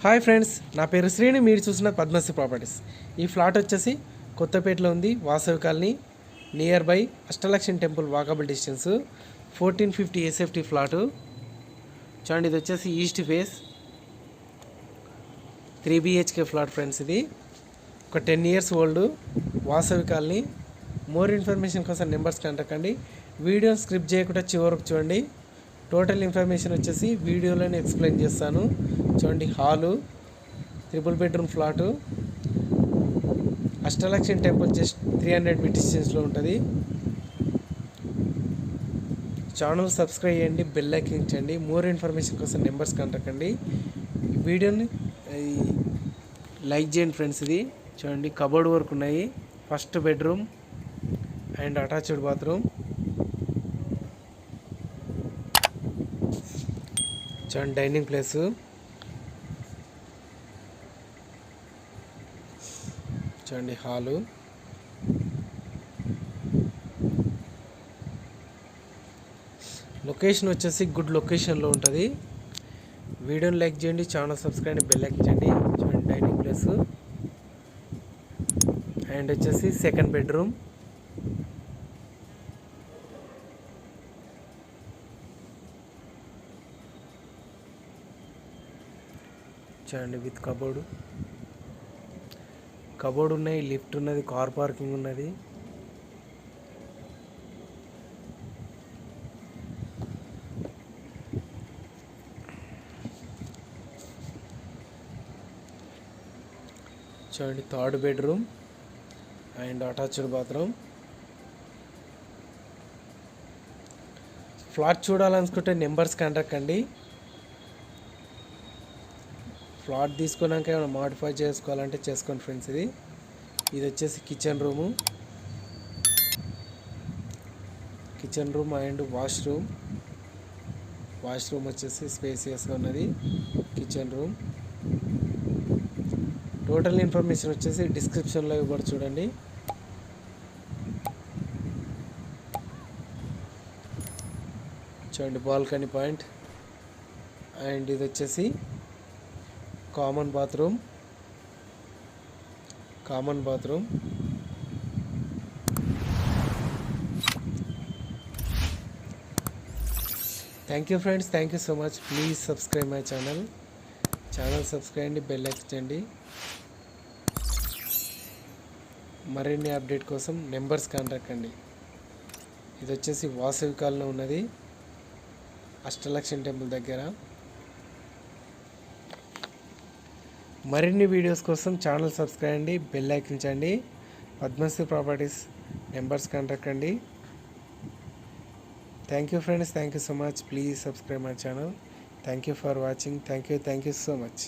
Hi friends, నా పేరు శ్రీని. మీరు చూసిన పద్మశ్రీ ప్రాపర్టీస్. ఈ ఫ్లాట్ వచ్చేసి కొత్తపేటలో ఉంది, Vasavi colony near by Ashtalakshmi temple, walkable distance. 1450 SFT flat చూడండి. ఇది వచ్చేసి east face 3 BHK flat friends. ఇది ఒక 10 years old, Vasavi colony. More information కోసం నెంబర్స్ కాంటాక్ట్ అండి. వీడియోని స్క్రిప్ట్ చేయకుండా చివరకు చూడండి. టోటల్ ఇన్ఫర్మేషన్ వచ్చేసి వీడియోలోనే ఎక్స్ప్లెయిన్ చేస్తాను. చూడండి, hall, 3 bedroom flat, Ashtalakshmi temple just 300 meter డిస్టెన్స్లో ఉంటుంది. ఛానల్ సబ్స్క్రైబ్ చేయండి, బెల్ ఐకాన్ ఇచ్చండి. మోర్ ఇన్ఫర్మేషన్ కోసం నెంబర్స్ కాంటాక్ట్ అండి. వీడియోని లైక్ చేయండి ఫ్రెండ్స్. ఇది చూడండి, కబోర్డ్ వర్క్ ఉన్నాయి. First bedroom and attached bathroom. చూడండి, డైనింగ్ ప్లేసు. చూడండి, హాలు. లొకేషన్ వచ్చేసి గుడ్ లొకేషన్లో ఉంటుంది. వీడియోని లైక్ చేయండి, ఛానల్ సబ్స్క్రైబ్, బెల్ ఐకాన్ చేయండి. చూడండి, డైనింగ్ ప్లేసు అండ్ వచ్చేసి సెకండ్ బెడ్రూమ్. చూడండి, విత్ కబోర్డ్ ఉన్నాయి, లిఫ్ట్ ఉన్నది, కార్ పార్కింగ్ ఉన్నది. చూడండి, third bedroom and attached bathroom. Flat చూడాలనుకుంటే నెంబర్స్ కాంటాక్ట్ అండి. ఫ్లాట్ తీసుకున్నాక ఏమైనా మాడిఫై చేసుకోవాలంటే చేసుకోండి ఫ్రెండ్స్. ఇది వచ్చేసి కిచెన్ రూమ్ అండ్ వాష్రూమ్ వచ్చేసి స్పేసియస్గా ఉన్నది. Kitchen room. టోటల్ ఇన్ఫర్మేషన్ వచ్చేసి డిస్క్రిప్షన్లో ఇవ్వబడి చూడండి. చూడండి, బాల్కనీ పాయింట్ అండ్ ఇది వచ్చేసి common bathroom. Thank you friends, thank you so much. Please subscribe my channel subscribe అండి, బెల్ ఐకాన్ చేయండి. మరిన్ని అప్డేట్ కోసం నెంబర్స్ కాంటాక్ట్ అండి. ఇది వచ్చేసి వాసవి కాలనీ ఉన్నది, అష్టలక్ష్మి టెంపుల్ దగ్గర. మరిన్ని వీడియోస్ కోసం ఛానల్ సబ్స్క్రైబ్ అండి, బెల్ ఐకాన్ చేయండి. పద్మశ్రీ ప్రాపర్టీస్ నెంబర్స్ కాంటాక్ట్ అండి. Thank you friends, thank you so much. Please subscribe my channel. Thank you for watching. Thank you so much.